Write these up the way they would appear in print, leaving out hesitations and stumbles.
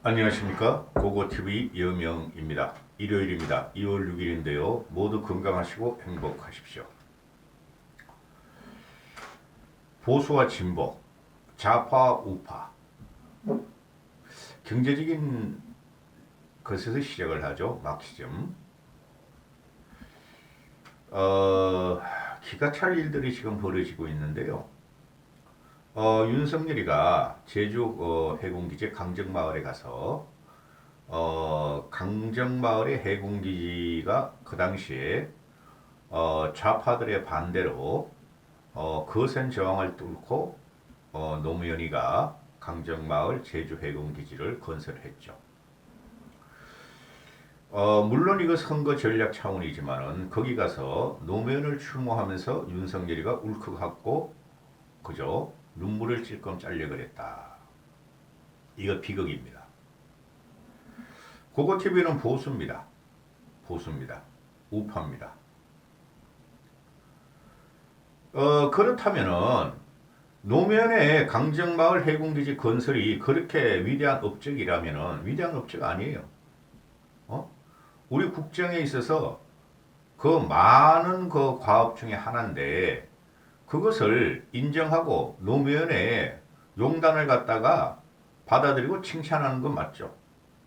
안녕하십니까. 고고TV 여명입니다. 일요일입니다. 2월 6일인데요. 모두 건강하시고 행복하십시오. 보수와 진보, 좌파, 우파. 경제적인 것에서 시작을 하죠. 마키즘. 기가 찰 일들이 지금 벌어지고 있는데요. 윤석열이가 제주 해군기지 강정마을에 가서 강정마을의 해군기지가 그 당시에 좌파들의 반대로 거센 저항을 뚫고 노무현이가 강정마을 제주 해군기지를 건설했죠. 물론 이거 선거 전략 차원이지만은 거기 가서 노무현을 추모하면서 윤석열이가 울컥하고 그죠? 눈물을 찔끔 짤려 그랬다. 이거 비극입니다. 고고TV는 보수입니다. 보수입니다. 우파입니다. 그렇다면은 노무현의 강정마을 해군기지 건설이 그렇게 위대한 업적이라면은 위대한 업적 아니에요. 우리 국정에 있어서 그 많은 그 과업 중에 하나인데 그것을 인정하고 노무현의 용단을 갖다가 받아들이고 칭찬하는 건 맞죠.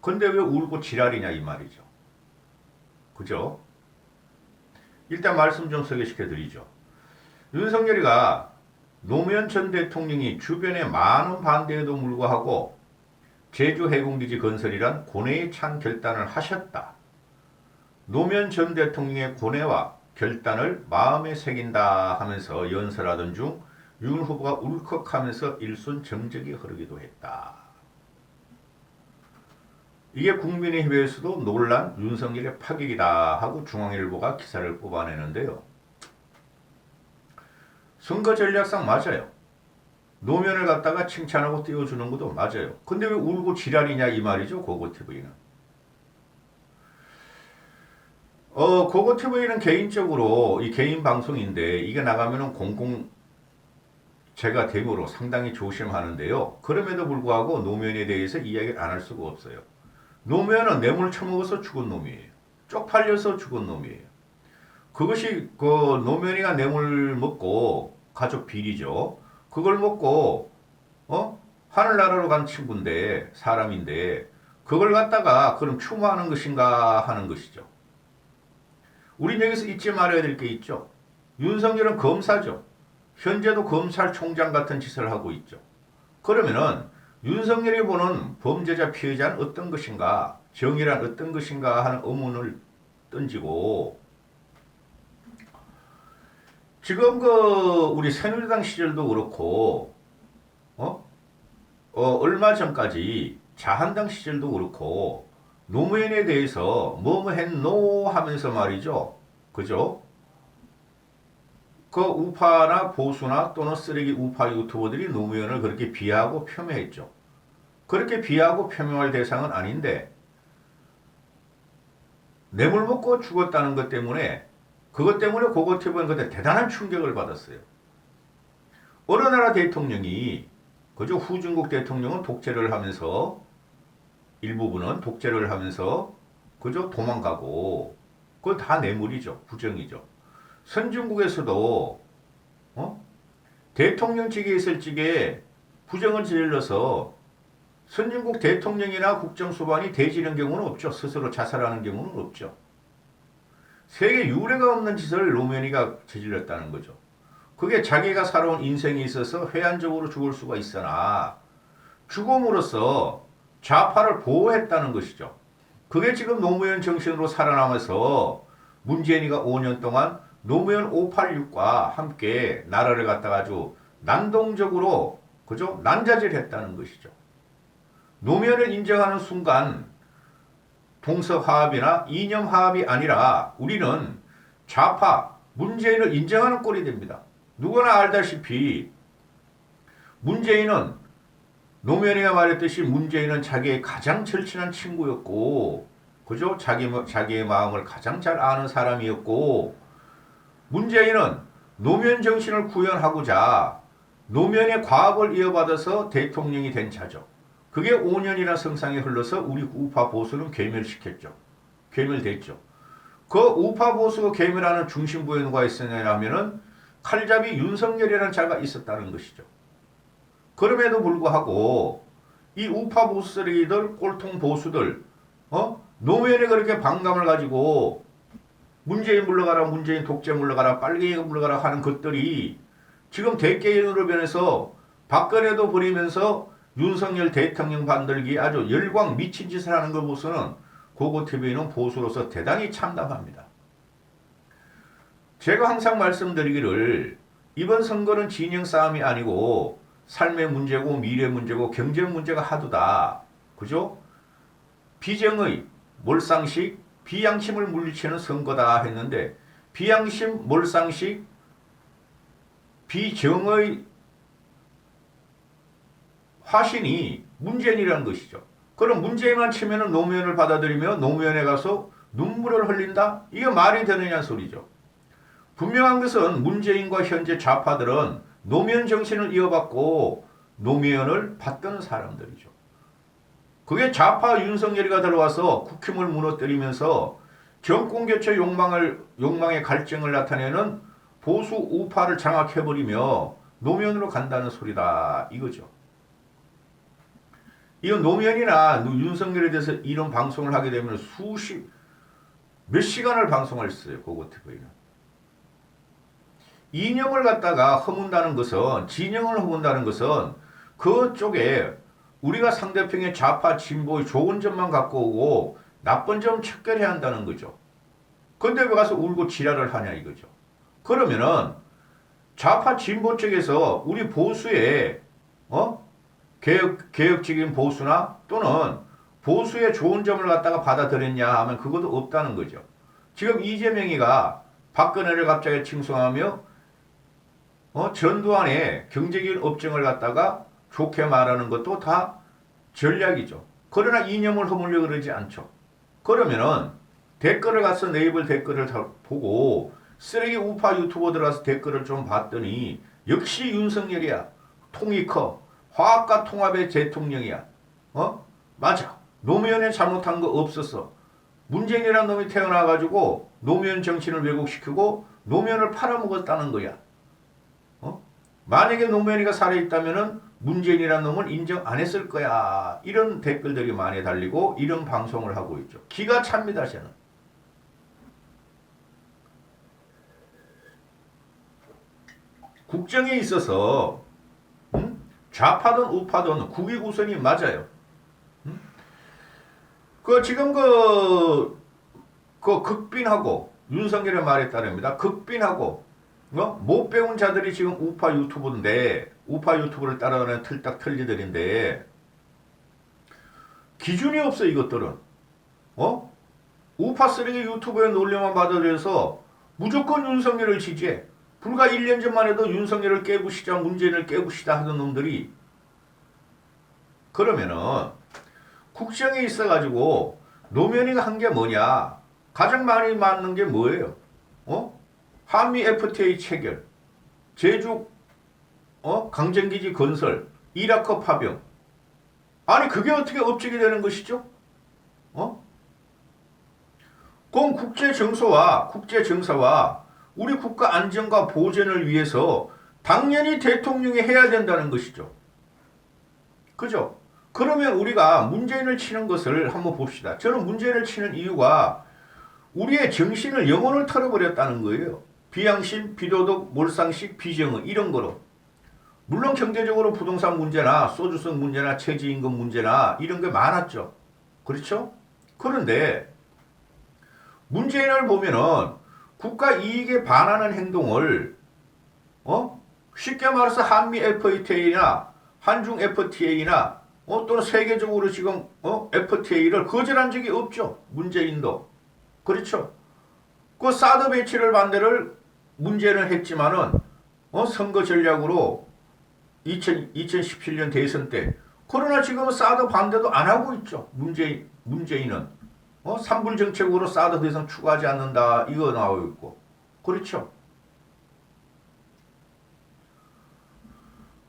근데 왜 울고 지랄이냐 이 말이죠. 그죠? 일단 말씀 좀 소개시켜 드리죠. 윤석열이가 노무현 전 대통령이 주변에 많은 반대에도 불구하고 제주 해군기지 건설이란 고뇌에 찬 결단을 하셨다. 노무현 전 대통령의 고뇌와 결단을 마음에 새긴다 하면서 연설하던 중 윤 후보가 울컥하면서 일순 정적이 흐르기도 했다. 이게 국민의힘에서도 논란 윤석열의 파격이다 하고 중앙일보가 기사를 뽑아내는데요. 선거 전략상 맞아요. 노무현을 갖다가 칭찬하고 띄워주는 것도 맞아요. 근데 왜 울고 지랄이냐 이 말이죠. 고고TV는. 고고TV는 개인적으로 이 개인 방송인데 이게 나가면은 제가 되므로 상당히 조심하는데요. 그럼에도 불구하고 노무현에 대해서 이야기를 안 할 수가 없어요. 노무현은 뇌물 처먹어서 죽은 놈이에요. 쪽팔려서 죽은 놈이에요. 그것이 그 노무현이가 뇌물 먹고 가족 비리죠. 그걸 먹고 하늘나라로 간 친구인데 사람인데 그걸 갖다가 그럼 추모하는 것인가 하는 것이죠. 우린 여기서 잊지 말아야 될 게 있죠. 윤석열은 검사죠. 현재도 검찰총장 같은 짓을 하고 있죠. 그러면은 윤석열이 보는 범죄자 피해자는 어떤 것인가, 정의란 어떤 것인가 하는 의문을 던지고 지금 우리 새누리당 시절도 그렇고 얼마 전까지 자한당 시절도 그렇고 노무현에 대해서 뭐뭐 했노 하면서 말이죠. 그죠? 그 우파나 보수나 또는 쓰레기 우파 유튜버들이 노무현을 그렇게 비하하고 폄훼했죠. 그렇게 비하하고 폄훼할 대상은 아닌데 뇌물 먹고 죽었다는 것 때문에 그것 때문에 고고TV는 그때 대단한 충격을 받았어요. 어느 나라 대통령이 그죠? 후진국 대통령은 독재를 하면서 일부분은 독재를 하면서 그죠? 도망가고 그건 다 뇌물이죠. 부정이죠. 선진국에서도 대통령직에 있을 적에 부정을 저질러서 선진국 대통령이나 국정수반이 되지는 경우는 없죠. 스스로 자살하는 경우는 없죠. 세계 유례가 없는 짓을 노무현이가 저질렀다는 거죠. 그게 자기가 살아온 인생에 있어서 회한적으로 죽을 수가 있으나 죽음으로써 좌파를 보호했다는 것이죠. 그게 지금 노무현 정신으로 살아남아서 문재인이가 5년 동안 노무현 586과 함께 나라를 갖다가 아주 난동적으로 그죠? 난자질했다는 것이죠. 노무현을 인정하는 순간 동서화합이나 이념화합이 아니라 우리는 좌파 문재인을 인정하는 꼴이 됩니다. 누구나 알다시피 문재인은 노무현이가 말했듯이 문재인은 자기의 가장 절친한 친구였고 그죠? 자기의 마음을 가장 잘 아는 사람이었고 문재인은 노무현 정신을 구현하고자 노무현의 과업을 이어받아서 대통령이 된 자죠. 그게 5년이나 성상에 흘러서 우리 우파 보수는 괴멸시켰죠. 괴멸됐죠. 그 우파 보수가 괴멸하는 중심부에 누가 있었냐면은 칼잡이 윤석열이라는 자가 있었다는 것이죠. 그럼에도 불구하고 이 우파 보수 쓰레기들, 꼴통 보수들, 노무현에 그렇게 반감을 가지고 문재인 물러가라, 문재인 독재 물러가라, 빨갱이가 물러가라 하는 것들이 지금 대개인으로 변해서 박근혜도 버리면서 윤석열 대통령 반들기 아주 열광 미친 짓을 하는 걸 보고서는 고고TV는 보수로서 대단히 참담합니다. 제가 항상 말씀드리기를 이번 선거는 진영 싸움이 아니고 삶의 문제고 미래 문제고 경제 문제가 하도다. 그죠? 비정의, 몰상식, 비양심을 물리치는 선거다 했는데 비양심, 몰상식, 비정의 화신이 문재인이라는 것이죠. 그럼 문재인만 치면은 노무현을 받아들이며 노무현에 가서 눈물을 흘린다? 이게 말이 되느냐 소리죠. 분명한 것은 문재인과 현재 좌파들은 노무현 정신을 이어받고 노무현을 받던 사람들이죠. 그게 좌파 윤석열이가 들어와서 국힘을 무너뜨리면서 정권교체 욕망의 갈증을 나타내는 보수 우파를 장악해버리며 노무현으로 간다는 소리다 이거죠. 이건 노무현이나 윤석열에 대해서 이런 방송을 하게 되면 몇 시간을 방송을 했어요. 고고TV는. 이념을 갖다가 허문다는 것은, 진영을 허문다는 것은 그쪽에 우리가 상대편의 좌파 진보의 좋은 점만 갖고 오고 나쁜 점 척결해야 한다는 거죠. 근데 왜 가서 울고 지랄을 하냐 이거죠. 그러면은 좌파 진보 쪽에서 우리 보수의 개혁적인 보수나 또는 보수의 좋은 점을 갖다가 받아들였냐 하면 그것도 없다는 거죠. 지금 이재명이가 박근혜를 갑자기 칭송하며 전두환의 경제적인 업적을 갖다가 좋게 말하는 것도 다 전략이죠. 그러나 이념을 허물려 그러지 않죠. 그러면은 댓글을 가서 네이버 댓글을 다 보고 쓰레기 우파 유튜버 들어가서 댓글을 좀 봤더니 역시 윤석열이야. 통이 커. 화합과 통합의 대통령이야. 맞아. 노무현이 잘못한 거 없었어. 문재인이라는 놈이 태어나가지고 노무현 정신을 왜곡시키고 노무현을 팔아먹었다는 거야. 만약에 노무현이가 살아있다면은 문재인이라는 놈을 인정 안 했을 거야. 이런 댓글들이 많이 달리고 이런 방송을 하고 있죠. 기가 찹니다, 저는. 국정에 있어서 좌파든 우파든 국익 우선이 맞아요. 지금 극빈하고 윤석열의 말에 따릅니다. 극빈하고 못 배운 자들이 지금 우파 유튜브인데 우파 유튜브를 따라가는 틀딱 틀리들인데 기준이 없어 이것들은. 우파 쓰레기 유튜브의 논리만 받아들여서 무조건 윤석열을 지지해. 불과 1년 전만 해도 윤석열을 깨부시자 문재인을 깨부시자 하던 놈들이 그러면은 국정에 있어가지고 노무현이가 한 게 뭐냐. 가장 많이 맞는 게 뭐예요? 한미 FTA 체결, 제주 강정기지 건설, 이라크 파병. 아니 그게 어떻게 업적이 되는 것이죠? 그럼 국제정서와 우리 국가 안정과 보전을 위해서 당연히 대통령이 해야 된다는 것이죠. 그죠? 그러면 우리가 문재인을 치는 것을 한번 봅시다. 저는 문재인을 치는 이유가 우리의 정신을 영혼을 털어버렸다는 거예요. 비양심, 비도덕, 몰상식, 비정의 이런 거로. 물론 경제적으로 부동산 문제나 소주성 문제나 최저임금 문제나 이런 게 많았죠. 그렇죠? 그런데 문재인을 보면은 국가 이익에 반하는 행동을 쉽게 말해서 한미 FTA나 한중 FTA나 또는 세계적으로 지금 FTA를 거절한 적이 없죠. 문재인도. 그렇죠. 그 사드 배치를 반대를 문재인은 했지만은 선거 전략으로 2017년 대선 때. 그러나 지금은 사드 반대도 안 하고 있죠. 문재인은. 산불 정책으로 사드 더 이상 추가하지 않는다. 이거 나오고 있고. 그렇죠.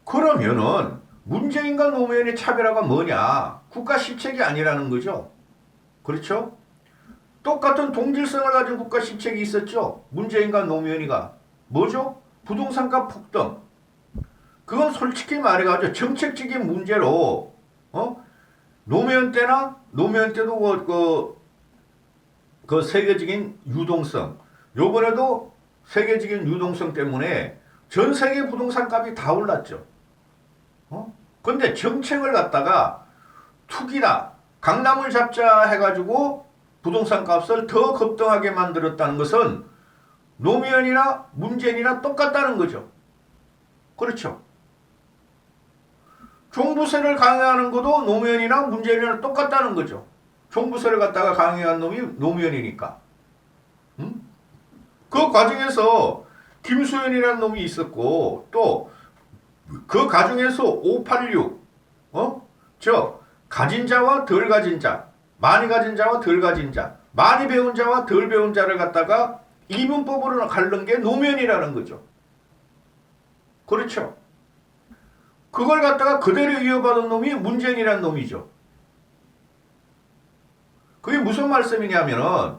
그러면은 문재인과 노무현의 차별화가 뭐냐? 국가 시책이 아니라는 거죠. 그렇죠? 똑같은 동질성을 가진 국가 시책이 있었죠. 문재인과 노무현이가. 뭐죠? 부동산가 폭등. 그건 솔직히 말해가지고 정책적인 문제로 노무현 때도 그 세계적인 유동성, 요번에도 세계적인 유동성 때문에 전 세계 부동산 값이 다 올랐죠. 근데 정책을 갖다가 투기다, 강남을 잡자 해가지고 부동산 값을 더 급등하게 만들었다는 것은 노무현이나 문재인이나 똑같다는 거죠. 그렇죠. 종부세를 강행하는 것도 노무현이나 문재인이나 똑같다는 거죠. 종부세를 갖다가 강행한 놈이 노무현이니까. 그 과정에서 김수현이라는 놈이 있었고, 또 그 과정에서 586, 가진 자와 덜 가진 자, 많이 가진 자와 덜 가진 자, 많이 배운 자와 덜 배운 자를 갖다가 이분법으로 가른 게 노무현이라는 거죠. 그렇죠. 그걸 갖다가 그대로 이어받은 놈이 문재인이라는 놈이죠. 그게 무슨 말씀이냐면은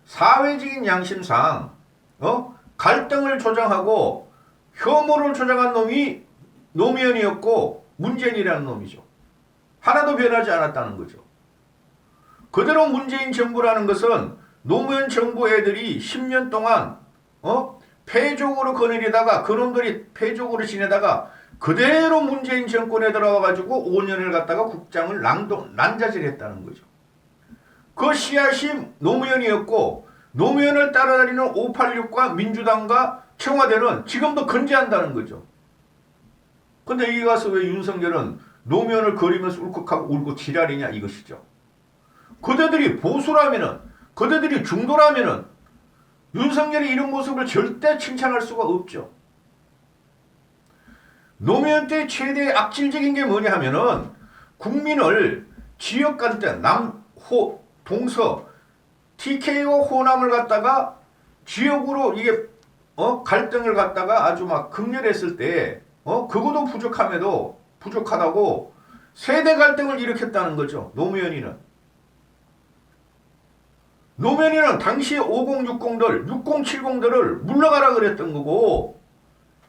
사회적인 양심상 갈등을 조장하고 혐오를 조장한 놈이 노무현이었고 문재인이라는 놈이죠. 하나도 변하지 않았다는 거죠. 그대로 문재인 정부라는 것은 노무현 정부 애들이 10년 동안 패족으로 거느리다가 그놈들이 패족으로 지내다가 그대로 문재인 정권에 들어와가지고 5년을 갖다가 국장을 난자질했다는 거죠. 그 씨앗이 노무현이었고 노무현을 따라다니는 586과 민주당과 청와대는 지금도 건재한다는 거죠. 근데 여기 가서 왜 윤석열은 노무현을 그리면서 울컥하고 울고 지랄이냐 이것이죠. 그대들이 보수라면은, 그대들이 중도라면은 윤석열이 이런 모습을 절대 칭찬할 수가 없죠. 노무현 때 최대의 악질적인 게 뭐냐 하면은 국민을 지역 갈등, 남호, 동서, TK와 호남을 갖다가 지역으로 이게 갈등을 갖다가 아주 막 극렬했을 때 그것도 부족하다고 세대 갈등을 일으켰다는 거죠. 노무현이는 당시 5060들, 6070들을 물러가라 그랬던 거고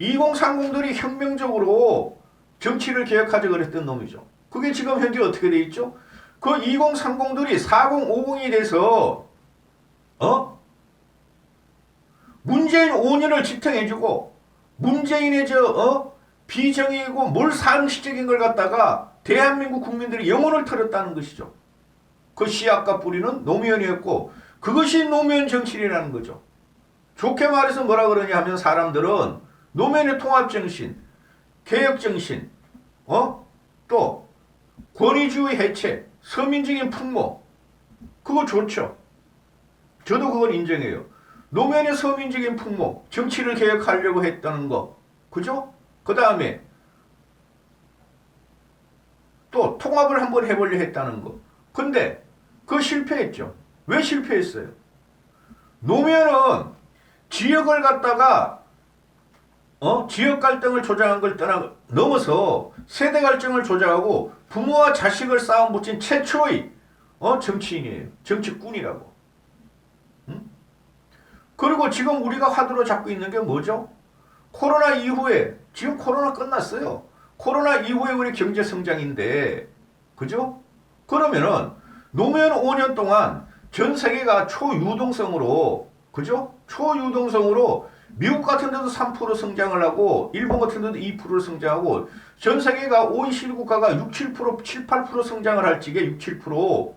2030들이 혁명적으로 정치를 개혁하자 그랬던 놈이죠. 그게 지금 현재 어떻게 돼 있죠? 그 2030들이 4050이 돼서 문재인 5년을 지탱해주고 문재인의 비정의이고 몰상식적인 걸 갖다가 대한민국 국민들이 영혼을 털었다는 것이죠. 그 씨앗과 뿌리는 노무현이었고 그것이 노무현 정신이라는 거죠. 좋게 말해서 뭐라 그러냐 하면 사람들은 노무현의 통합정신, 개혁정신, 또 권위주의 해체, 서민적인 풍모 그거 좋죠. 저도 그걸 인정해요. 노무현의 서민적인 풍모, 정치를 개혁하려고 했다는 거, 그죠? 그 다음에 또 통합을 한번 해보려 했다는 거. 근데 그거 실패했죠. 왜 실패했어요? 노무현은 지역을 갖다가 지역 갈등을 조장한 걸 넘어서 세대 갈등을 조장하고 부모와 자식을 싸움 붙인 최초의 정치인이에요. 정치꾼이라고. 그리고 지금 우리가 화두로 잡고 있는 게 뭐죠? 코로나 이후에, 지금 코로나 끝났어요. 코로나 이후에 우리 경제 성장인데, 그죠? 그러면은 노무현 5년 동안 전 세계가 초유동성으로, 그죠? 초유동성으로 미국 같은 데도 3% 성장을 하고 일본 같은 데도 2% 성장하고 전 세계가 OECD 국가가 6, 7%, 7, 8% 성장을 할 적에 6, 7%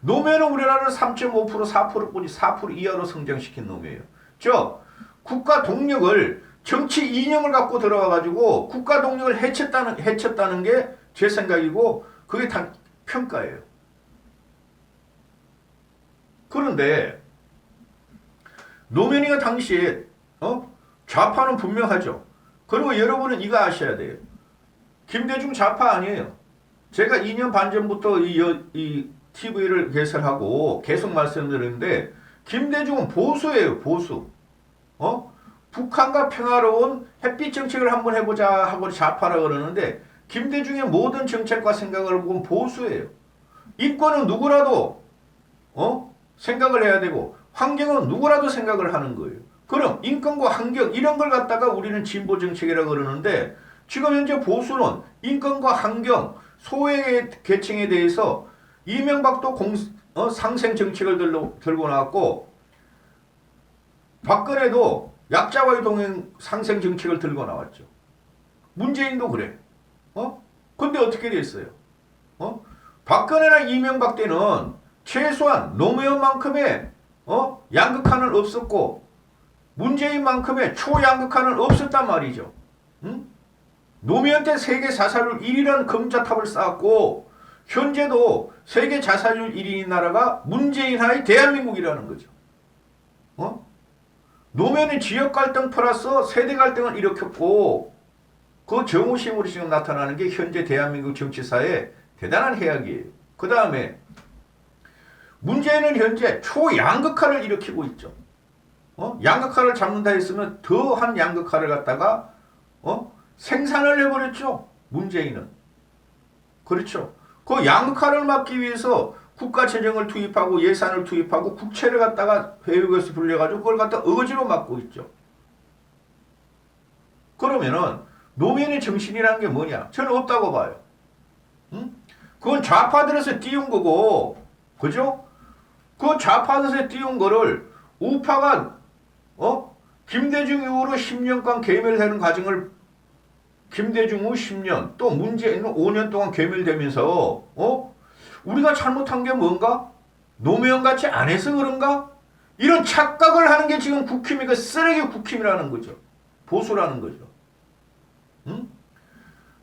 노무현은 우리나라를 3.5%, 4%뿐이 4% 이하로 성장시킨 놈이에요. 즉 국가 동력을 정치 이념을 갖고 들어와가지고 국가 동력을 해쳤다는 게 제 생각이고 그게 다 평가예요. 그런데 노무현이가 당시에 좌파는 분명하죠. 그리고 여러분은 이거 아셔야 돼요. 김대중 좌파 아니에요. 제가 2년 반 전부터 이 TV를 개설하고 계속 말씀드리는데 김대중은 보수예요. 보수. 북한과 평화로운 햇빛 정책을 한번 해보자 하고 좌파라 그러는데 김대중의 모든 정책과 생각을 보면 보수예요. 인권은 누구라도 생각을 해야 되고 환경은 누구라도 생각을 하는 거예요. 그럼 인권과 환경 이런 걸 갖다가 우리는 진보 정책이라고 그러는데 지금 현재 보수는 인권과 환경, 소외 계층에 대해서 이명박도 상생 정책을 들고 나왔고 박근혜도 약자와의 동행 상생 정책을 들고 나왔죠. 문재인도 그래. 근데 어떻게 됐어요? 박근혜나 이명박 때는 최소한 노무현만큼의 양극화는 없었고 문재인만큼의 초양극화는 없었단 말이죠. 응? 노무현 때 세계 자살률 1위라는 금자탑을 쌓았고 현재도 세계 자살률 1위인 나라가 문재인 하에 대한민국이라는 거죠. 노무현은 지역 갈등 플러스 세대 갈등을 일으켰고 그 정우심으로 지금 나타나는 게 현재 대한민국 정치사의 대단한 해악이에요. 그 다음에 문재인은 현재 초양극화를 일으키고 있죠. 양극화를 잡는다 했으면 더한 양극화를 갖다가 생산을 해버렸죠. 문재인은. 그렇죠. 그 양극화를 막기 위해서 국가 재정을 투입하고 예산을 투입하고 국채를 갖다가 외국에서 불려가지고 그걸 갖다 억지로 막고 있죠. 그러면은 노무현의 정신이라는 게 뭐냐? 저는 없다고 봐요. 응? 그건 좌파들에서 띄운 거고, 그죠? 그 좌파들에서 띄운 거를 우파가 김대중 이후로 10년간 괴멸되는 과정을 김대중 후 10년 또 문재인은 5년 동안 괴멸되면서 우리가 잘못한 게 뭔가? 노무현같이 안 해서 그런가? 이런 착각을 하는 게 지금 국힘이고 쓰레기 국힘이라는 거죠. 보수라는 거죠. 응?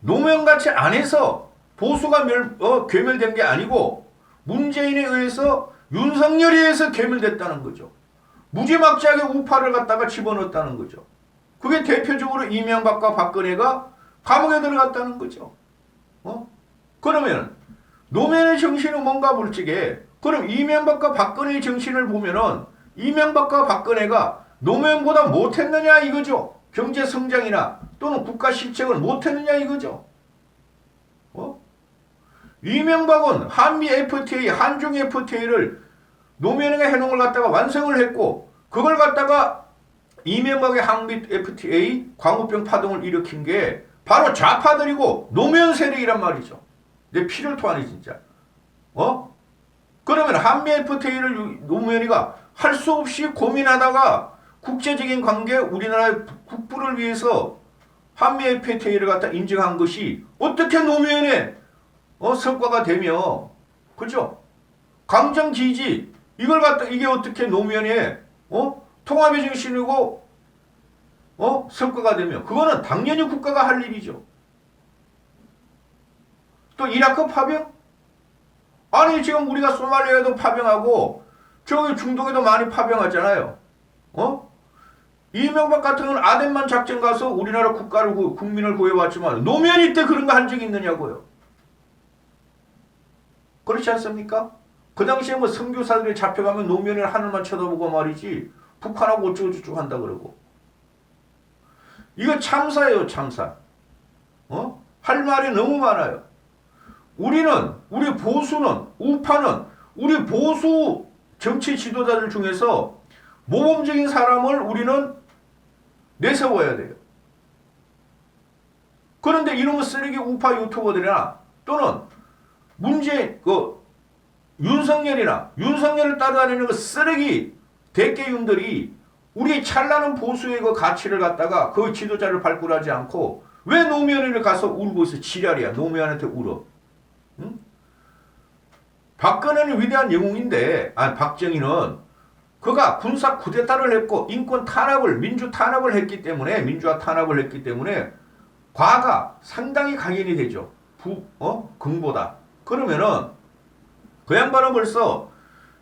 노무현같이 안 해서 보수가 괴멸된 게 아니고 문재인에 의해서 윤석열에 의해서 괴멸됐다는 거죠. 무지막지하게 우파를 갖다가 집어넣었다는 거죠. 그게 대표적으로 이명박과 박근혜가 감옥에 들어갔다는 거죠. 그러면 노무현의 정신은 뭔가 물지게 그럼 이명박과 박근혜의 정신을 보면은 이명박과 박근혜가 노무현보다 못했느냐 이거죠. 경제 성장이나 또는 국가 실책을 못했느냐 이거죠. 이명박은 한미 FTA, 한중 FTA를 노무현에게 해놓은 걸 갖다가 완성을 했고 그걸 갖다가 이명박의 한미 FTA 광우병 파동을 일으킨 게 바로 좌파들이고 노무현 세력이란 말이죠. 내 피를 토하네 진짜. 그러면 한미 FTA를 노무현이가 할 수 없이 고민하다가 국제적인 관계 우리나라의 국부를 위해서 한미 FTA를 갖다 인정한 것이 어떻게 노무현의 성과가 되며 그죠? 강정기지 이걸 갖다 이게 어떻게 노무현의 통합의 정신이고 성과가 되며 그거는 당연히 국가가 할 일이죠. 또 이라크 파병? 아니 지금 우리가 소말리아에도 파병하고 저기 중동에도 많이 파병하잖아요. 이명박 같은 건 아덴만 작전 가서 우리나라 국민을 구해왔지만 노무현이 때 그런 거 한 적이 있느냐고요. 그렇지 않습니까? 그 당시에 뭐 선교사들이 잡혀가면 노무현을 하늘만 쳐다보고 말이지 북한하고 어쩌고저쩌고 한다 그러고. 이거 참사예요, 참사. 할 말이 너무 많아요. 우리 보수는, 우파는 우리 보수 정치 지도자들 중에서 모범적인 사람을 우리는 내세워야 돼요. 그런데 이놈의 쓰레기 우파 유튜버들이나 또는 윤석열을 따라다니는 그 쓰레기 대깨윤들이 우리 찬란한 보수의 그 가치를 갖다가 그 지도자를 발굴하지 않고 왜 노무현을 가서 울고 있어? 지랄이야. 노무현한테 울어. 응? 박근혜는 위대한 영웅인데, 박정희는 그가 군사 쿠데타를 했고 인권 탄압을 민주화 탄압을 했기 때문에 과가 상당히 강연이 되죠. 긍보다. 그러면은 그 양반은 벌써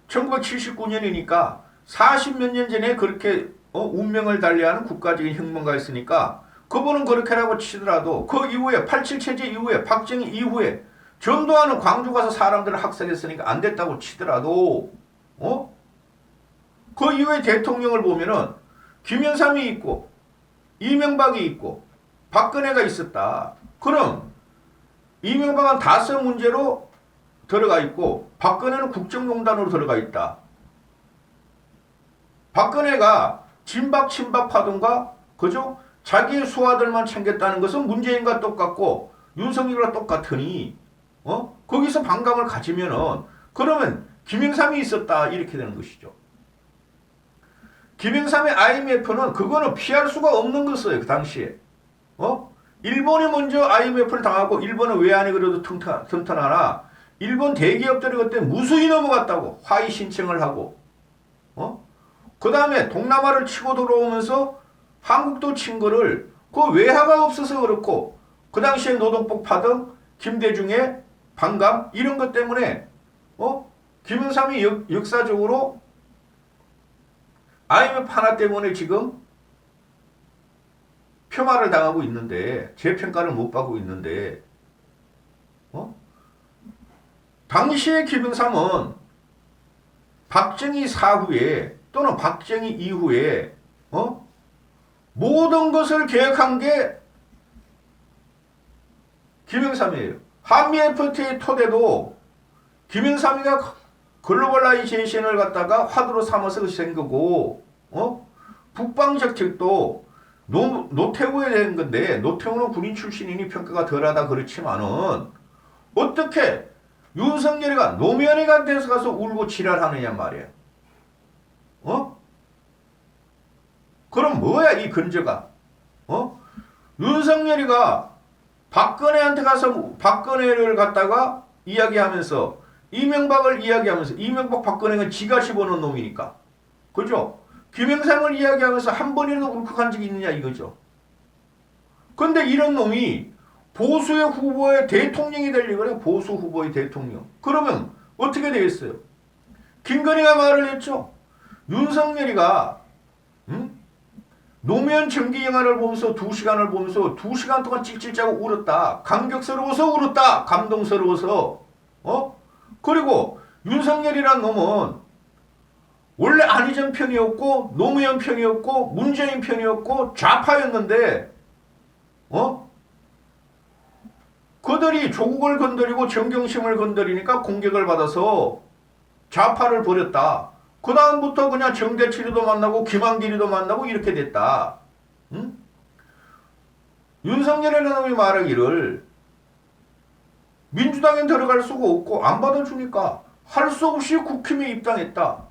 1979년이니까 40몇 년 전에 그렇게 운명을 달리하는 국가적인 혁명가였으니까 그분은 그렇게라고 치더라도 그 이후에 87 체제 이후에 박정희 이후에 전두환은 광주 가서 사람들을 학살했으니까 안 됐다고 치더라도 그 이후에 대통령을 보면은 김영삼이 있고 이명박이 있고 박근혜가 있었다. 그럼 이명박은 다섯 문제로 들어가 있고 박근혜는 국정농단으로 들어가 있다. 박근혜가 진박 친박하던가 그죠? 자기의 수하들만 챙겼다는 것은 문재인과 똑같고 윤석열과 똑같으니 거기서 반감을 가지면은 그러면 김영삼이 있었다 이렇게 되는 것이죠. 김영삼의 IMF는 그거는 피할 수가 없는 것이에요. 그 당시에. 일본이 먼저 IMF를 당하고 일본은 왜 안 해 그래도 튼튼하나 일본 대기업들이 그때 무수히 넘어갔다고 화의 신청을 하고 그 다음에 동남아를 치고 들어오면서 한국도 친 거를 그 외화가 없어서 그렇고 그 당시에 노동법 파등 김대중의 반감 이런 것 때문에 김영삼이 역사적으로 IMF 하나 때문에 지금 폄하를 당하고 있는데 재평가를 못 받고 있는데 당시의 김영삼은 박정희 사후에 또는 박정희 이후에 모든 것을 계획한 게 김영삼이에요. 한미 FTA의 토대도 김영삼이가 글로벌라이제이션을 갖다가 화두로 삼아서 생 거고 북방 정책도 노태우에 대한 건데 노태우는 군인 출신이니 평가가 덜하다 그렇지만은 어떻게 윤석열이가 노무현이가 돼서 가서 울고 지랄하느냐 말이야. 그럼 뭐야 이 근저가? 윤석열이가 박근혜한테 가서 박근혜를 갖다가 이야기하면서 이명박을 이야기하면서 이명박 박근혜는 지가 씹어놓은 놈이니까. 그죠? 김영삼을 이야기하면서 한 번이라도 울컥한 적이 있느냐 이거죠. 근데 이런 놈이 보수의 후보의 대통령이 되려고 그래. 보수 후보의 대통령. 그러면 어떻게 되겠어요? 김건희가 말을 했죠. 윤석열이가 노무현 정기 영화를 보면서 2시간을 보면서 2시간 동안 찔찔 짜고 울었다. 감격스러워서 울었다. 감동스러워서. 그리고 윤석열이란 놈은 원래 안희정 편이었고 노무현 편이었고 문재인 편이었고 좌파였는데 그들이 조국을 건드리고 정경심을 건드리니까 공격을 받아서 좌파를 버렸다. 그 다음부터 그냥 정대치리도 만나고 김한길이도 만나고 이렇게 됐다. 윤석열이라는 놈이 말하기를 민주당엔 들어갈 수가 없고 안 받아주니까 할 수 없이 국힘에 입당했다.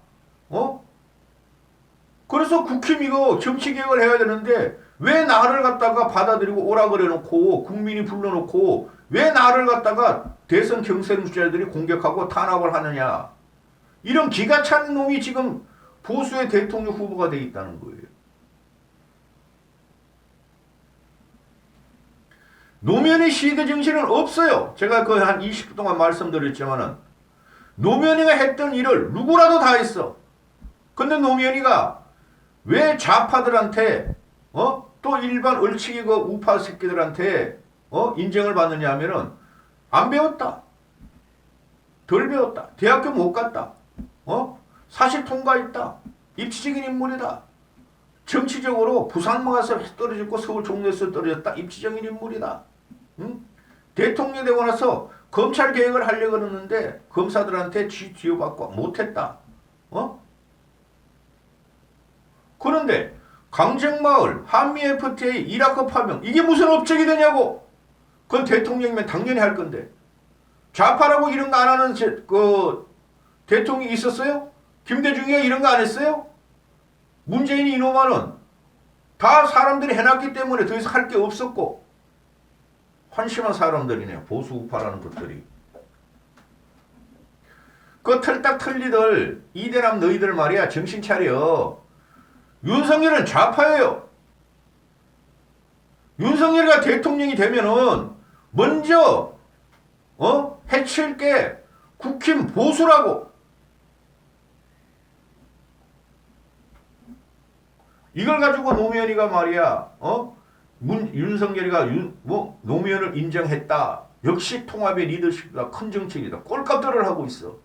그래서 국힘 이거 정치개혁을 해야 되는데 왜 나를 갖다가 받아들이고 오라 그래놓고 국민이 불러놓고 왜 나를 갖다가 대선 경선 주자들이 공격하고 탄압을 하느냐. 이런 기가 찬 놈이 지금 보수의 대통령 후보가 돼 있다는 거예요. 노무현의 시대 정신은 없어요. 제가 그 한 20분 동안 말씀드렸지만은 노무현이가 했던 일을 누구라도 다 했어. 근데 노무현이가 왜 좌파들한테 또 일반 얼치기 그 우파 새끼들한테 인정을 받느냐 하면은 안 배웠다. 덜 배웠다. 대학교 못 갔다. 사실 통과했다. 입지적인 인물이다. 정치적으로 부산 가서 떨어졌고 서울 종로에서 떨어졌다. 입지적인 인물이다. 대통령이 되고 나서 검찰 개혁을 하려고 그러는데 검사들한테 뒤집어받고 못했다. 그런데 강정마을, 한미 FTA, 이라크 파병 이게 무슨 업적이 되냐고. 그건 대통령이면 당연히 할 건데 좌파라고 이런 거 안 하는 그 대통령이 있었어요? 김대중이가 이런 거 안 했어요? 문재인이 이놈아는 다 사람들이 해놨기 때문에 더 이상 할 게 없었고 한심한 사람들이네요. 보수 우파라는 것들이. 그 털딱 털리들 이대남 너희들 말이야. 정신 차려. 윤석열은 좌파예요. 윤석열이가 대통령이 되면은 먼저 해칠 게 국힘 보수라고. 이걸 가지고 노무현이가 말이야. 윤석열이가 노무현을 인정했다. 역시 통합의 리더십이다. 큰 정책이다. 꼴값들을 하고 있어.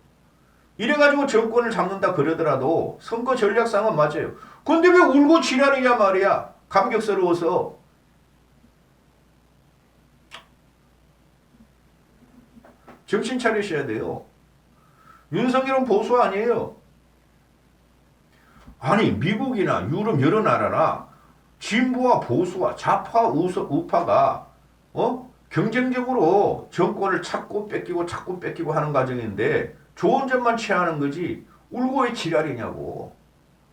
이래가지고 정권을 잡는다 그러더라도 선거 전략상은 맞아요. 근데 왜 울고 지랄이냐 말이야. 감격스러워서. 정신 차리셔야 돼요. 윤석열은 보수 아니에요. 아니 미국이나 유럽 여러 나라나 진보와 보수와 좌파 우파가 경쟁적으로 정권을 찾고 뺏기고 하는 과정인데 좋은 점만 취하는 거지 울고 왜 지랄이냐고.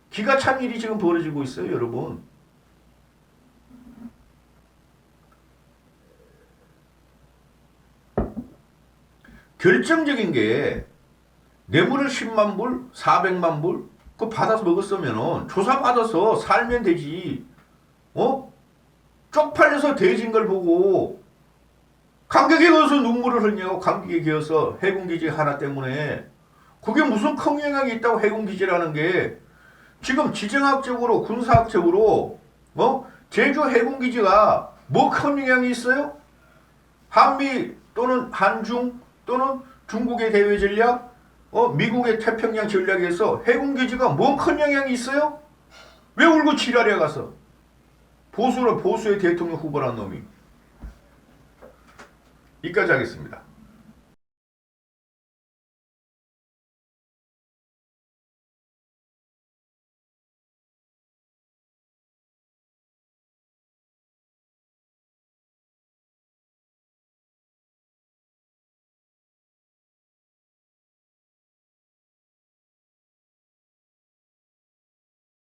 기가 찬 일이 지금 벌어지고 있어요, 여러분. 결정적인 게 뇌물을 10만 불, 400만 불 그거 받아서 먹었으면은 조사받아서 살면 되지. 쪽팔려서 돼진 걸 보고 감격에 겨워서 눈물을 흘리냐고. 감격에 겨워서 해군기지 하나 때문에. 그게 무슨 큰 영향이 있다고. 해군기지라는 게 지금 지정학적으로 군사학적으로 제주 해군기지가 뭐 큰 영향이 있어요? 한미 또는 한중 또는 중국의 대외 전략, 미국의 태평양 전략에서 해군기지가 뭔 큰 영향이 있어요? 왜 울고 지랄해 가서. 보수의 대통령 후보란 놈이. 여기까지 하겠습니다.